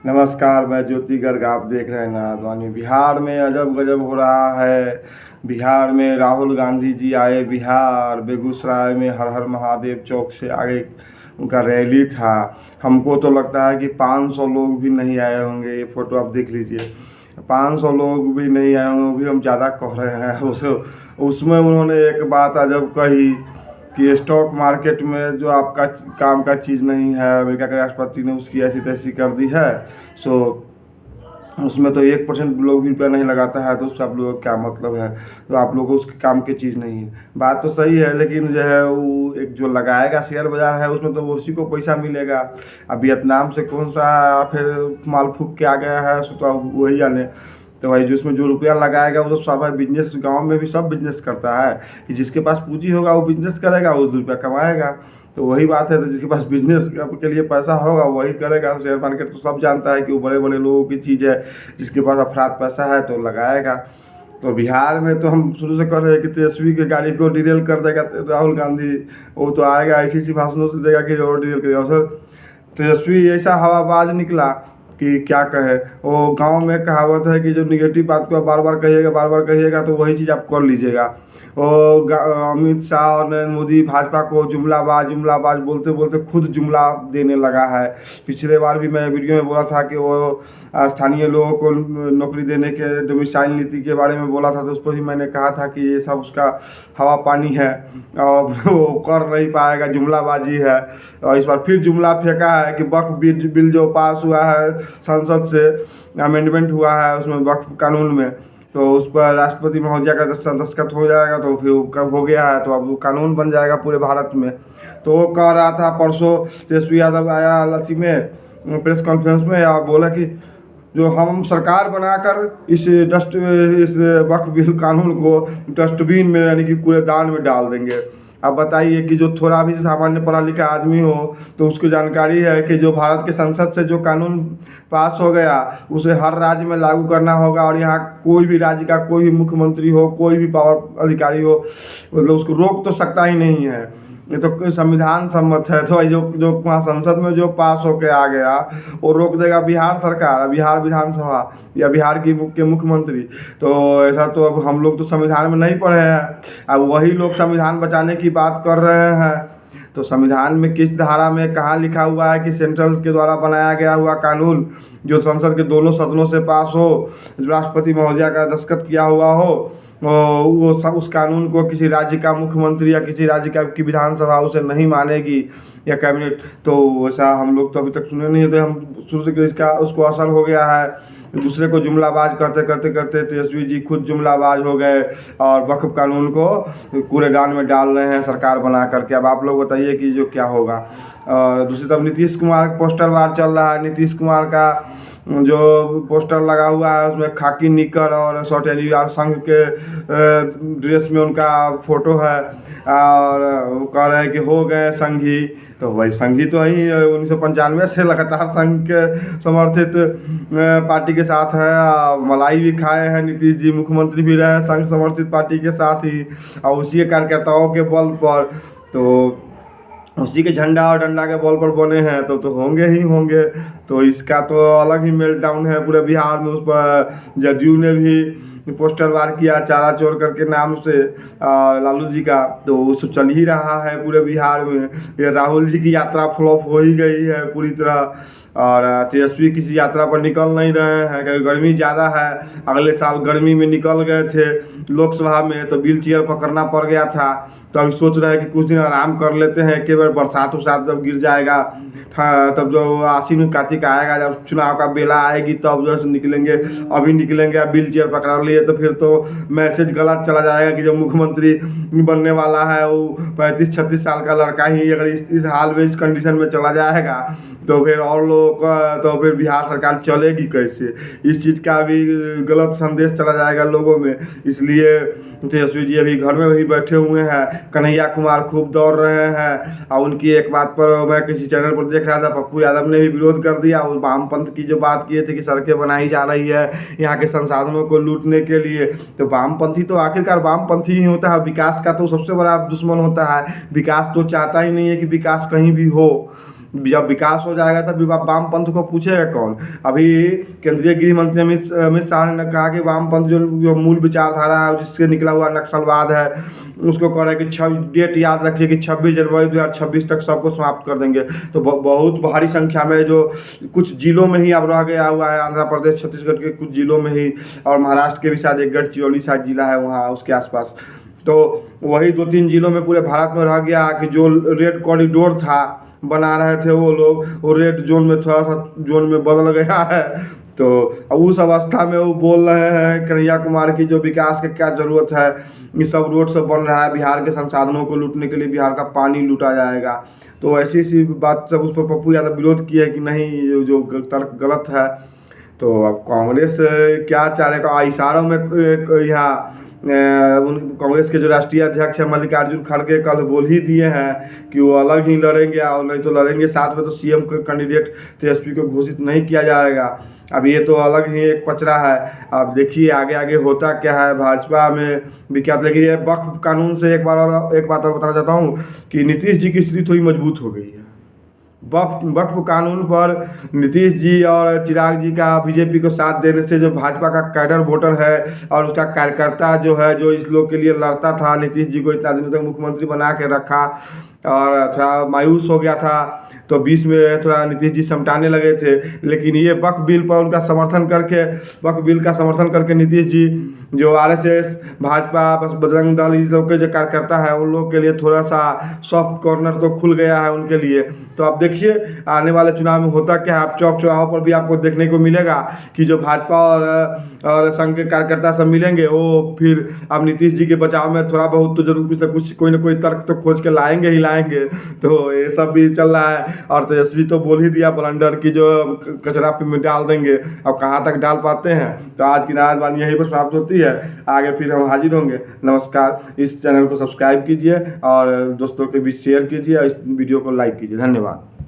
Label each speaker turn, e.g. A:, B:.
A: नमस्कार, मैं ज्योति गर्ग। आप देख रहे हैं नारदवानी। बिहार में अजब गजब हो रहा है। बिहार में राहुल गांधी जी आए बिहार, बेगूसराय में हर हर महादेव चौक से आगे उनका रैली था। हमको तो लगता है कि 500 लोग भी नहीं आए होंगे। ये फ़ोटो आप देख लीजिए, 500 लोग भी नहीं आए होंगे, वो भी हम ज़्यादा कह रहे हैं। उसमें उन्होंने एक बात अजब कही कि स्टॉक मार्केट में जो आपका काम का चीज़ नहीं है, अमेरिका के राष्ट्रपति ने उसकी ऐसी तैसी कर दी है। सो उसमें तो 1% लोग भी रुपया नहीं लगाता है, तो उससे आप लोगों का क्या मतलब है? तो आप लोगों को उसके काम की चीज़ नहीं है। बात तो सही है, लेकिन जो है वो एक जो लगाएगा शेयर बाज़ार है, उसमें तो उसी को पैसा मिलेगा। अब वियतनाम से कौन सा फिर माल फूक के आ गया है, सो तो अब वही जाने। तो भाई जो उसमें जो रुपया लगाएगा वो तो सब है। बिजनेस गाँव में भी सब बिजनेस करता है कि जिसके पास पूंजी होगा वो बिजनेस करेगा, वो रुपया कमाएगा। तो वही बात है, तो जिसके पास बिजनेस के लिए पैसा होगा वही करेगा। शेयर मार्केट तो सब जानता है कि वो बड़े बड़े लोगों की चीज़ है। जिसके पास अफरात पैसा है तो लगाएगा। तो बिहार में तो हम शुरू से कर रहे हैं कि तेजस्वी की गाड़ी को डिरेल कर देगा राहुल गांधी। वो तो आएगा ऐसी ऐसी भाषणों से देगा कि और डिरेल करेगा। सर, तेजस्वी ऐसा हवाबाज निकला कि क्या कहे। वो गांव में कहावत है कि जो निगेटिव बात को बार बार कहिएगा तो वही चीज़ आप कर लीजिएगा। अमित शाह और नरेंद्र मोदी भाजपा को जुमलाबाज बोलते बोलते खुद जुमला देने लगा है। पिछले बार भी मैं वीडियो में बोला था कि वो स्थानीय लोगों को नौकरी देने के डोमिसाइल नीति के बारे में बोला था, तो उस पर भी मैंने कहा था कि ये सब उसका हवा पानी है और वो कर नहीं पाएगा, जुमलाबाजी है। और इस बार फिर जुमला फेंका है कि वक्फ बिल जो पास हुआ है संसद से, अमेंडमेंट हुआ है उसमें वक्फ कानून में, तो उस पर राष्ट्रपति महोदया का दस्तखत हो जाएगा। तो फिर कब हो गया है तो अब वो कानून बन जाएगा पूरे भारत में। तो वो कह रहा था परसों, तेजस्वी यादव आया लची में प्रेस कॉन्फ्रेंस में और बोला कि जो हम सरकार बनाकर इस वक्फ बिल कानून को डस्टबिन में यानी कि कूड़ेदान में डाल देंगे। अब बताइए कि जो थोड़ा भी सामान्य पढ़ा लिखा आदमी हो तो उसको जानकारी है कि जो भारत के संसद से जो कानून पास हो गया उसे हर राज्य में लागू करना होगा। और यहाँ कोई भी राज्य का कोई भी मुख्यमंत्री हो, कोई भी पावर अधिकारी हो, मतलब उसको रोक तो सकता ही नहीं है। ये तो संविधान सम्मत है। तो जो जो वहाँ संसद में जो पास होके आ गया वो रोक देगा बिहार सरकार, बिहार विधानसभा या बिहार की के मुख्यमंत्री। तो ऐसा तो अब हम लोग तो संविधान में नहीं पढ़े हैं। अब वही लोग संविधान बचाने की बात कर रहे हैं। तो संविधान में किस धारा में कहाँ लिखा हुआ है कि सेंट्रल के द्वारा बनाया गया हुआ कानून जो संसद के दोनों सदनों से पास हो, राष्ट्रपति महोदया का दस्तखत किया हुआ हो, वो सब उस कानून को किसी राज्य का मुख्यमंत्री या किसी राज्य का की विधानसभा उसे नहीं मानेगी या कैबिनेट। तो ऐसा हम लोग तो अभी तक सुने नहीं थे। हम शुरू से इसका उसको असर हो गया है। दूसरे को जुमलाबाज करते तेजस्वी जी खुद जुमलाबाज हो गए और वक्फ कानून को कूड़ेदान में डाल रहे हैं सरकार बना करके। अब आप लोग बताइए कि जो क्या होगा। दूसरी तरफ नीतीश कुमार पोस्टर वार चल रहा है। नीतीश कुमार का जो पोस्टर लगा हुआ है उसमें खाकी निकर और शॉर्ट एनवीआर संघ के ड्रेस में उनका फोटो है और वो कह रहे हैं कि हो गए संघी। तो वही संघी तो ही 1995 से लगातार संघ के समर्थित पार्टी के साथ हैं। मलाई भी खाए हैं नीतीश जी, मुख्यमंत्री भी रहे हैं संघ समर्थित पार्टी के साथ ही और उसी के कार्यकर्ताओं के बल पर, तो उसी के झंडा और डंडा के बल पर बने हैं। तो होंगे ही होंगे। तो इसका तो अलग ही मेल्टडाउन है पूरे बिहार में। उस पर जदयू ने भी पोस्टर वार किया चारा चोर करके नाम से लालू जी का। तो वो सब चल ही रहा है पूरे बिहार में। ये राहुल जी की यात्रा फ्लॉप हो ही गई है पूरी तरह। और तेजस्वी किसी यात्रा पर निकल नहीं रहे हैं क्योंकि गर्मी ज़्यादा है। अगले साल गर्मी में निकल गए थे लोकसभा में तो व्हील चेयर पकड़ना पड़ गया था। तो अभी सोच रहे हैं कि कुछ दिन आराम कर लेते हैं, एक बार बरसात उरसात जब गिर जाएगा, तब जो आश्विन कार्तिक आएगा, जब चुनाव का बेला आएगी तब जो है निकलेंगे। अभी निकलेंगे अब व्हील चेयर पकड़ लिए तो फिर तो मैसेज गलत चला जाएगा कि जो मुख्यमंत्री बनने वाला है वो 35-36 साल का लड़का ही अगर इस हाल में इस कंडीशन में चला जाएगा तो फिर और लोगों का तो फिर बिहार सरकार चलेगी कैसे। इस चीज़ का भी गलत संदेश चला जाएगा लोगों में। इसलिए तेजस्वी जी अभी घर में वही बैठे हुए हैं। कन्हैया कुमार खूब दौड़ रहे हैं और उनकी एक बात पर मैं किसी चैनल पर देख रहा था, पप्पू यादव ने भी विरोध कर दिया। उस वामपंथ की जो बात किए थे कि सड़कें बनाई जा रही है यहाँ के संसाधनों को लूटने के लिए। तो वामपंथी तो आखिरकार वामपंथी ही होता है। विकास का तो सबसे बड़ा दुश्मन होता है। विकास तो चाहता ही नहीं है कि विकास कहीं भी हो। जब विकास हो जाएगा तब वामपंथ को पूछेगा कौन। अभी केंद्रीय गृह मंत्री अमित शाह ने कहा कि वामपंथ जो मूल विचारधारा है जिससे निकला हुआ नक्सलवाद है उसको कह रहे हैं कि डेट याद रखिए कि 26 जनवरी 2026 तक सबको समाप्त कर देंगे। तो बहुत भारी संख्या में जो कुछ जिलों में ही अब रह गया हुआ है, आंध्र प्रदेश छत्तीसगढ़ के कुछ जिलों में ही, और महाराष्ट्र के भी शायद एक गढ़चिरौली शायद जिला है वहाँ उसके आसपास। तो वही 2-3 जिलों में पूरे भारत में रह गया कि जो रेड कॉरिडोर था बना रहे थे वो लोग, वो रेड जोन में थोड़ा सा जोन में बदल गया है। तो अब उस अवस्था में वो बोल रहे हैं कन्हैया कुमार की जो विकास की क्या ज़रूरत है, ये सब रोड सब बन रहा है, बिहार के संसाधनों को लूटने के लिए बिहार का पानी लूटा जाएगा। तो ऐसी ऐसी बात सब उस पर पप्पू यादव विरोध किया कि नहीं जो तर्क गलत है। तो अब कांग्रेस क्या चाह रहे, इशारों में यहाँ कांग्रेस के जो राष्ट्रीय अध्यक्ष है मल्लिकार्जुन खड़गे कल बोल ही दिए हैं कि वो अलग ही लड़ेंगे, और नहीं तो लड़ेंगे साथ में तो सीएम कैंडिडेट तेजस्वी को घोषित नहीं किया जाएगा। अब ये तो अलग ही एक पचड़ा है। अब देखिए आगे आगे होता क्या है भाजपा में भी क्या। लेकिन ये वक्फ कानून से एक बात और बताना चाहता हूँ कि नीतीश जी की स्थिति थोड़ी मजबूत हो गई है। वक्फ कानून पर नीतीश जी और चिराग जी का बीजेपी को साथ देने से जो भाजपा का कैडर वोटर है और उसका कार्यकर्ता जो है, जो इस लोग के लिए लड़ता था, नीतीश जी को इतना दिनों तक मुख्यमंत्री बना के रखा और थोड़ा मायूस हो गया था, तो बीच में थोड़ा नीतीश जी समटाने लगे थे। लेकिन ये वक्फ बिल पर उनका समर्थन करके, वक्फ बिल का समर्थन करके नीतीश जी जो आरएसएस भाजपा बस बजरंग दल इस लोग के जो कार्यकर्ता है उन लोग के लिए थोड़ा सा सॉफ्ट कॉर्नर तो खुल गया है उनके लिए। तो अब देखिए आने वाले चुनाव में होता क्या है। आप चौक चौराहों पर भी आपको देखने को मिलेगा कि जो भाजपा और संघ के कार्यकर्ता सब मिलेंगे, वो फिर अब नीतीश जी के बचाव में थोड़ा बहुत तो जरूर कुछ ना कोई तर्क तो खोज के लाएंगे ही लाएंगे। तो ये सब भी चल रहा है। और तेजस्वी तो बोल ही दिया ब्लंडर की जो कचरा पे में डाल देंगे। अब कहाँ तक डाल पाते हैं। तो आज की नाराजबानी यहीं पर समाप्त होती है, आगे फिर हम हाजिर होंगे। नमस्कार। इस चैनल को सब्सक्राइब कीजिए और दोस्तों के बीच शेयर कीजिए और इस वीडियो को लाइक कीजिए। धन्यवाद।